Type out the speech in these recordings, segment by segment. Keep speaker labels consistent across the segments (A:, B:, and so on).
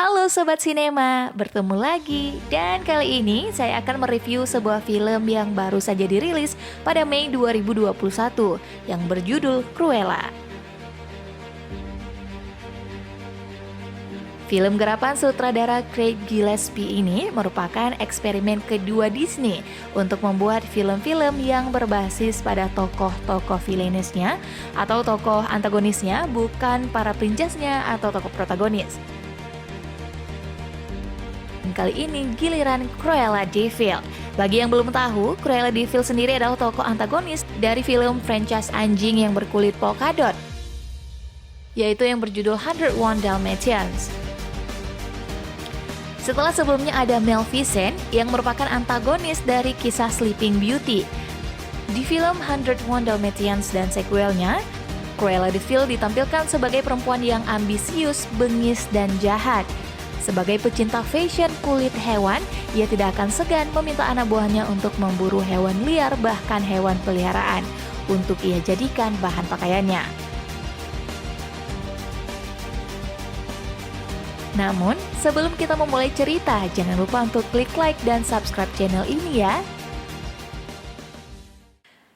A: Halo Sobat Sinema, bertemu lagi. Dan kali ini saya akan mereview sebuah film yang baru saja dirilis pada Mei 2021 yang berjudul Cruella. Film garapan sutradara Craig Gillespie ini merupakan eksperimen kedua Disney untuk membuat film-film yang berbasis pada tokoh-tokoh villainesnya atau tokoh antagonisnya, bukan para princesnya atau tokoh protagonis. Kali ini giliran Cruella de Vil. Bagi yang belum tahu, Cruella de Vil sendiri adalah tokoh antagonis dari film franchise anjing yang berkulit polka dot, yaitu yang berjudul 101 Dalmatians. Setelah sebelumnya ada Maleficent yang merupakan antagonis dari kisah Sleeping Beauty. Di film 101 Dalmatians dan sequelnya, Cruella de Vil ditampilkan sebagai perempuan yang ambisius, bengis, dan jahat. Sebagai pecinta fashion kulit hewan, ia tidak akan segan meminta anak buahnya untuk memburu hewan liar, bahkan hewan peliharaan, untuk ia jadikan bahan pakaiannya. Namun, sebelum kita memulai cerita, jangan lupa untuk klik like dan subscribe channel ini ya.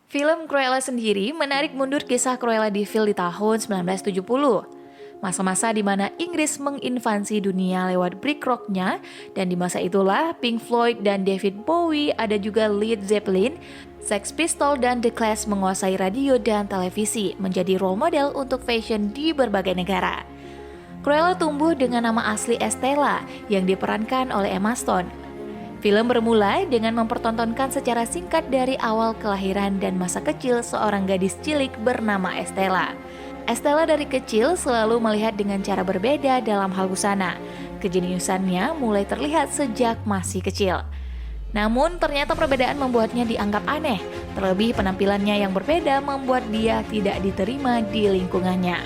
A: Film Cruella sendiri menarik mundur kisah Cruella de Vil di tahun 1970. Masa-masa di mana Inggris menginvasi dunia lewat brick rock-nya, dan di masa itulah Pink Floyd dan David Bowie, ada juga Led Zeppelin, Sex Pistols, dan The Clash menguasai radio dan televisi, menjadi role model untuk fashion di berbagai negara. Cruella tumbuh dengan nama asli Estella yang diperankan oleh Emma Stone. Film bermula dengan mempertontonkan secara singkat dari awal kelahiran dan masa kecil seorang gadis cilik bernama Estella. Estella dari kecil selalu melihat dengan cara berbeda dalam hal busana. Kejeniusannya mulai terlihat sejak masih kecil. Namun ternyata perbedaan membuatnya dianggap aneh. Terlebih penampilannya yang berbeda membuat dia tidak diterima di lingkungannya.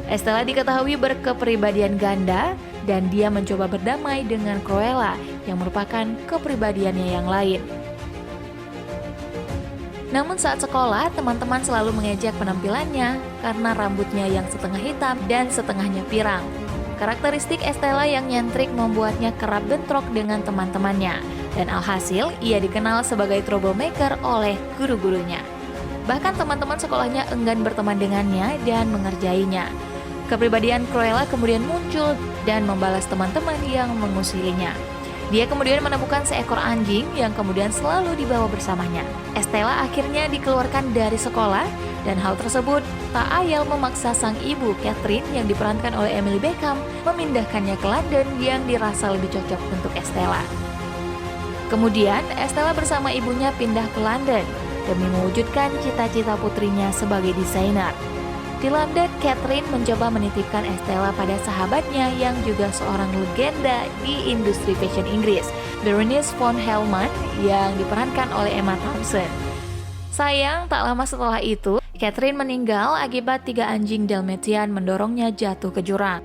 A: Estella diketahui berkepribadian ganda dan dia mencoba berdamai dengan Cruella yang merupakan kepribadiannya yang lain. Namun saat sekolah, teman-teman selalu mengejek penampilannya karena rambutnya yang setengah hitam dan setengahnya pirang. Karakteristik Estella yang nyentrik membuatnya kerap bentrok dengan teman-temannya, dan alhasil ia dikenal sebagai troublemaker oleh guru-gurunya. Bahkan teman-teman sekolahnya enggan berteman dengannya dan mengerjainya. Kepribadian Cruella kemudian muncul dan membalas teman-teman yang mengusilinya. Dia kemudian menemukan seekor anjing yang kemudian selalu dibawa bersamanya. Estella akhirnya dikeluarkan dari sekolah, dan hal tersebut tak ayal memaksa sang ibu Catherine yang diperankan oleh Emily Beckham memindahkannya ke London yang dirasa lebih cocok untuk Estella. Kemudian Estella bersama ibunya pindah ke London demi mewujudkan cita-cita putrinya sebagai desainer. Di London, Catherine mencoba menitipkan Estella pada sahabatnya yang juga seorang legenda di industri fashion Inggris, Berenice von Helmont, yang diperankan oleh Emma Thompson. Sayang, tak lama setelah itu, Catherine meninggal akibat 3 anjing Dalmatian mendorongnya jatuh ke jurang.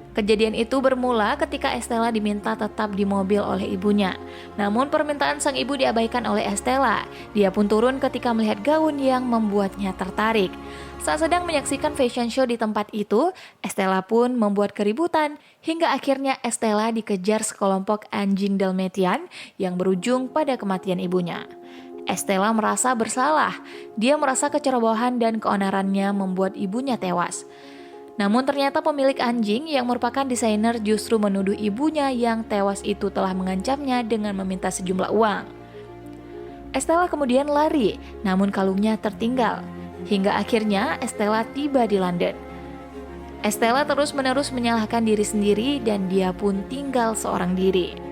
A: Kejadian itu bermula ketika Estella diminta tetap di mobil oleh ibunya. Namun permintaan sang ibu diabaikan oleh Estella. Dia pun turun ketika melihat gaun yang membuatnya tertarik. Saat sedang menyaksikan fashion show di tempat itu, Estella pun membuat keributan hingga akhirnya Estella dikejar sekelompok anjing Dalmatian yang berujung pada kematian ibunya. Estella merasa bersalah. Dia merasa kecerobohan dan keonarannya membuat ibunya tewas. Namun ternyata pemilik anjing yang merupakan desainer justru menuduh ibunya yang tewas itu telah mengancamnya dengan meminta sejumlah uang. Estella kemudian lari, namun kalungnya tertinggal. Hingga akhirnya Estella tiba di London. Estella terus-menerus menyalahkan diri sendiri dan dia pun tinggal seorang diri.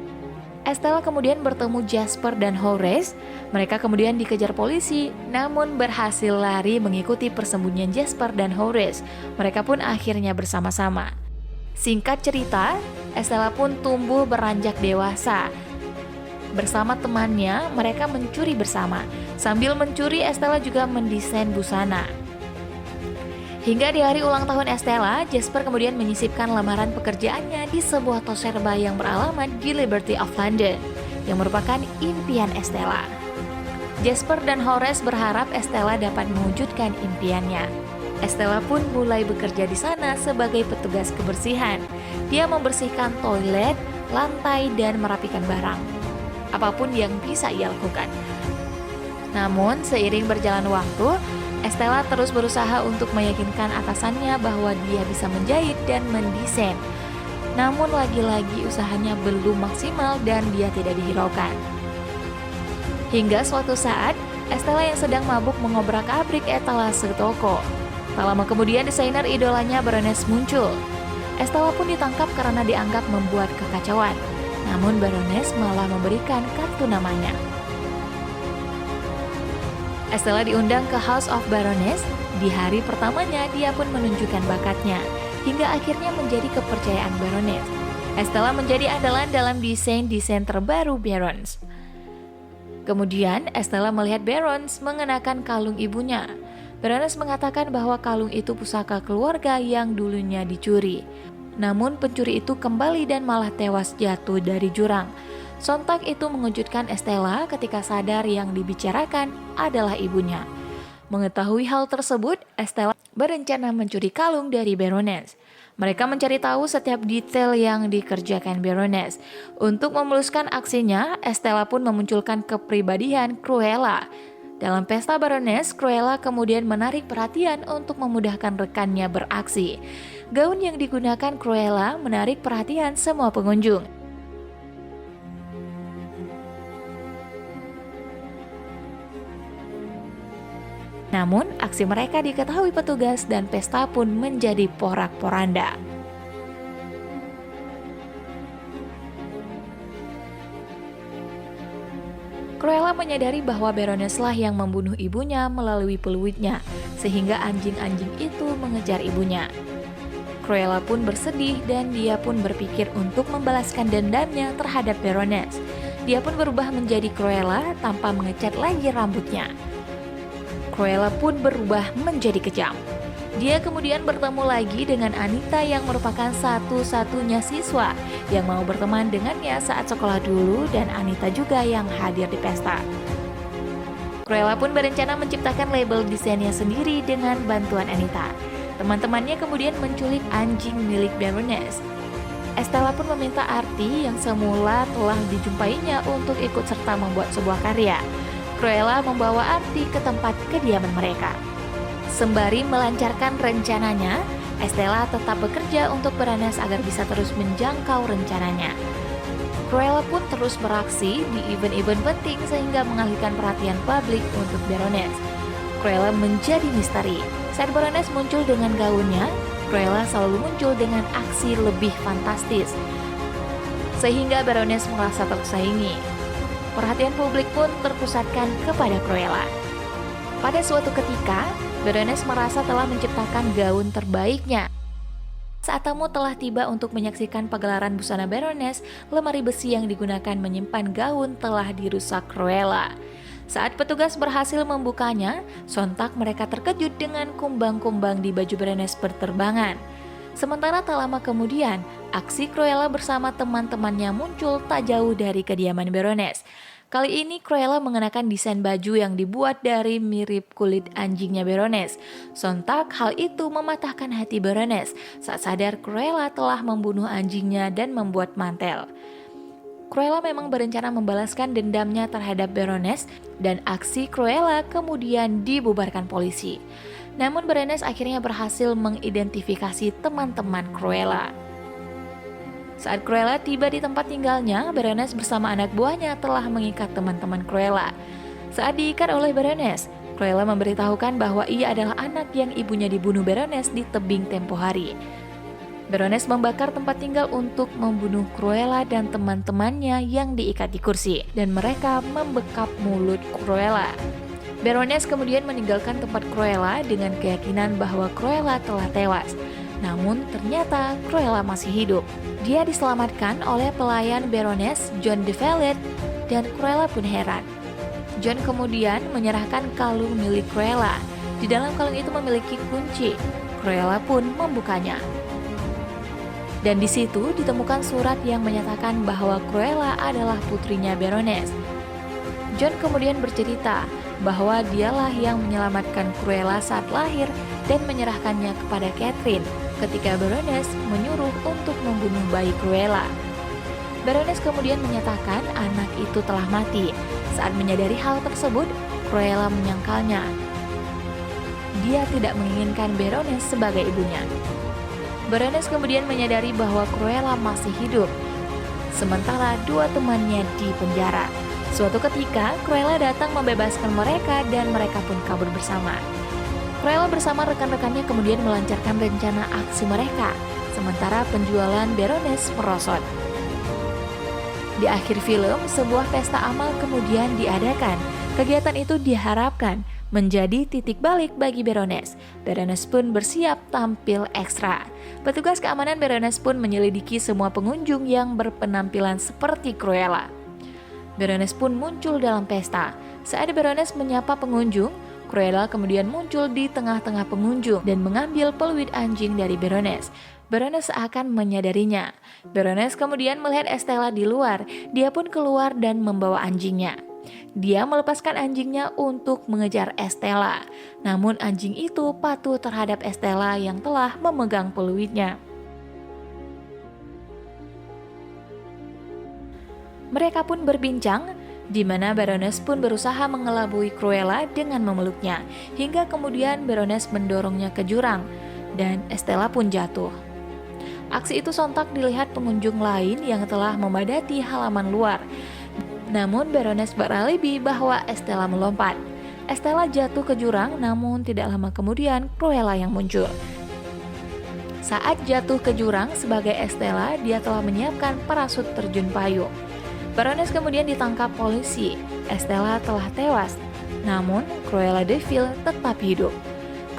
A: Estella kemudian bertemu Jasper dan Horace. Mereka kemudian dikejar polisi, namun berhasil lari mengikuti persembunyian Jasper dan Horace. Mereka pun akhirnya bersama-sama. Singkat cerita, Estella pun tumbuh beranjak dewasa. Bersama temannya, mereka mencuri bersama. Sambil mencuri, Estella juga mendesain busana. Hingga di hari ulang tahun Estella, Jasper kemudian menyisipkan lamaran pekerjaannya di sebuah tos serba yang beralamat di Liberty of London, yang merupakan impian Estella. Jasper dan Horace berharap Estella dapat mewujudkan impiannya. Estella pun mulai bekerja di sana sebagai petugas kebersihan. Dia membersihkan toilet, lantai, dan merapikan barang. Apapun yang bisa ia lakukan. Namun, seiring berjalan waktu, Estella terus berusaha untuk meyakinkan atasannya bahwa dia bisa menjahit dan mendesain. Namun lagi-lagi usahanya belum maksimal dan dia tidak dihiraukan. Hingga suatu saat, Estella yang sedang mabuk mengobrak-abrik etalase toko. Tak lama kemudian desainer idolanya Baroness muncul. Estella pun ditangkap karena dianggap membuat kekacauan. Namun Baroness malah memberikan kartu namanya. Estella diundang ke House of Baroness. Di hari pertamanya dia pun menunjukkan bakatnya, hingga akhirnya menjadi kepercayaan Baroness. Estella menjadi andalan dalam desain-desain terbaru Barons. Kemudian Estella melihat Barons mengenakan kalung ibunya. Baroness mengatakan bahwa kalung itu pusaka keluarga yang dulunya dicuri. Namun pencuri itu kembali dan malah tewas jatuh dari jurang. Sontak itu mengejutkan Estella ketika sadar yang dibicarakan adalah ibunya. Mengetahui hal tersebut, Estella berencana mencuri kalung dari Baroness. Mereka mencari tahu setiap detail yang dikerjakan Baroness. Untuk memuluskan aksinya, Estella pun memunculkan kepribadian Cruella. Dalam pesta Baroness, Cruella kemudian menarik perhatian untuk memudahkan rekannya beraksi. Gaun yang digunakan Cruella menarik perhatian semua pengunjung. Namun, aksi mereka diketahui petugas dan pesta pun menjadi porak-poranda. Cruella menyadari bahwa Baroness lah yang membunuh ibunya melalui peluitnya, sehingga anjing-anjing itu mengejar ibunya. Cruella pun bersedih dan dia pun berpikir untuk membalaskan dendamnya terhadap Baroness. Dia pun berubah menjadi Cruella tanpa mengecat lagi rambutnya. Cruella pun berubah menjadi kejam. Dia kemudian bertemu lagi dengan Anita yang merupakan satu-satunya siswa yang mau berteman dengannya saat sekolah dulu, dan Anita juga yang hadir di pesta. Cruella pun berencana menciptakan label desainnya sendiri dengan bantuan Anita. Teman-temannya kemudian menculik anjing milik Baroness. Estella pun meminta Artie yang semula telah dijumpainya untuk ikut serta membuat sebuah karya. Cruella membawa Artie ke tempat kediaman mereka. Sembari melancarkan rencananya, Estella tetap bekerja untuk Baroness agar bisa terus menjangkau rencananya. Cruella pun terus beraksi di event-event penting sehingga mengalihkan perhatian publik untuk Baroness. Cruella menjadi misteri. Saat Baroness muncul dengan gaunnya, Cruella selalu muncul dengan aksi lebih fantastis, sehingga Baroness merasa tersaingi. Perhatian publik pun terpusatkan kepada Cruella. Pada suatu ketika, Baroness merasa telah menciptakan gaun terbaiknya. Saat tamu telah tiba untuk menyaksikan pagelaran busana Baroness, lemari besi yang digunakan menyimpan gaun telah dirusak Cruella. Saat petugas berhasil membukanya, sontak mereka terkejut dengan kumbang-kumbang di baju Baroness berterbangan. Sementara tak lama kemudian, aksi Cruella bersama teman-temannya muncul tak jauh dari kediaman Baroness. Kali ini Cruella mengenakan desain baju yang dibuat dari mirip kulit anjingnya Baroness. Sontak hal itu mematahkan hati Baroness saat sadar Cruella telah membunuh anjingnya dan membuat mantel. Cruella memang berencana membalaskan dendamnya terhadap Baroness dan aksi Cruella kemudian dibubarkan polisi. Namun Baroness akhirnya berhasil mengidentifikasi teman-teman Cruella. Saat Cruella tiba di tempat tinggalnya, Baroness bersama anak buahnya telah mengikat teman-teman Cruella. Saat diikat oleh Baroness, Cruella memberitahukan bahwa ia adalah anak yang ibunya dibunuh Baroness di tebing tempo hari. Baroness membakar tempat tinggal untuk membunuh Cruella dan teman-temannya yang diikat di kursi, dan mereka membekap mulut Cruella. Baroness kemudian meninggalkan tempat Cruella dengan keyakinan bahwa Cruella telah tewas. Namun ternyata Cruella masih hidup. Dia diselamatkan oleh pelayan Baroness, John DeValette, dan Cruella pun heran. John kemudian menyerahkan kalung milik Cruella. Di dalam kalung itu memiliki kunci. Cruella pun membukanya. Dan di situ ditemukan surat yang menyatakan bahwa Cruella adalah putrinya Baroness. John kemudian bercerita bahwa dialah yang menyelamatkan Cruella saat lahir dan menyerahkannya kepada Catherine ketika Baroness menyuruh untuk membunuh bayi Cruella. Baroness kemudian menyatakan anak itu telah mati. Saat menyadari hal tersebut, Cruella menyangkalnya. Dia tidak menginginkan Baroness sebagai ibunya. Baroness kemudian menyadari bahwa Cruella masih hidup, sementara dua temannya di penjara. Suatu ketika, Cruella datang membebaskan mereka dan mereka pun kabur bersama. Cruella bersama rekan-rekannya kemudian melancarkan rencana aksi mereka, sementara penjualan Baroness merosot. Di akhir film, sebuah pesta amal kemudian diadakan. Kegiatan itu diharapkan menjadi titik balik bagi Baroness. Baroness pun bersiap tampil ekstra. Petugas keamanan Baroness pun menyelidiki semua pengunjung yang berpenampilan seperti Cruella. Baroness pun muncul dalam pesta. Saat Baroness menyapa pengunjung, Cruella kemudian muncul di tengah-tengah pengunjung dan mengambil peluit anjing dari Baroness. Baroness akan menyadarinya. Baroness kemudian melihat Estella di luar. Dia pun keluar dan membawa anjingnya. Dia melepaskan anjingnya untuk mengejar Estella. Namun anjing itu patuh terhadap Estella yang telah memegang peluitnya. Mereka pun berbincang, di mana Baroness pun berusaha mengelabui Cruella dengan memeluknya, hingga kemudian Baroness mendorongnya ke jurang, dan Estella pun jatuh. Aksi itu sontak dilihat pengunjung lain yang telah memadati halaman luar. Namun Baroness beralibi bahwa Estella melompat. Estella jatuh ke jurang, namun tidak lama kemudian Cruella yang muncul. Saat jatuh ke jurang sebagai Estella, dia telah menyiapkan parasut terjun payung. Baroness kemudian ditangkap polisi. Estella telah tewas, namun Cruella de Vil tetap hidup.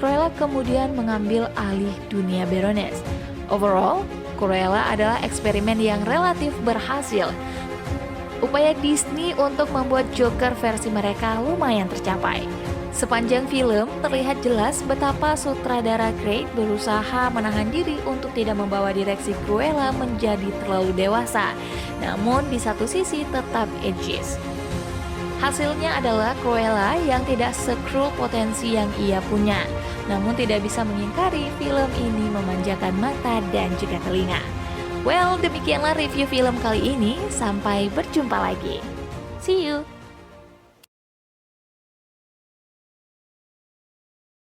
A: Cruella kemudian mengambil alih dunia Baroness. Overall, Cruella adalah eksperimen yang relatif berhasil. Upaya Disney untuk membuat Joker versi mereka lumayan tercapai. Sepanjang film, terlihat jelas betapa sutradara Craig berusaha menahan diri untuk tidak membawa direksi Cruella menjadi terlalu dewasa, namun di satu sisi tetap edgys. Hasilnya adalah Cruella yang tidak se-cruel potensi yang ia punya, namun tidak bisa mengingkari film ini memanjakan mata dan juga telinga. Well, demikianlah review film kali ini. Sampai berjumpa lagi. See you!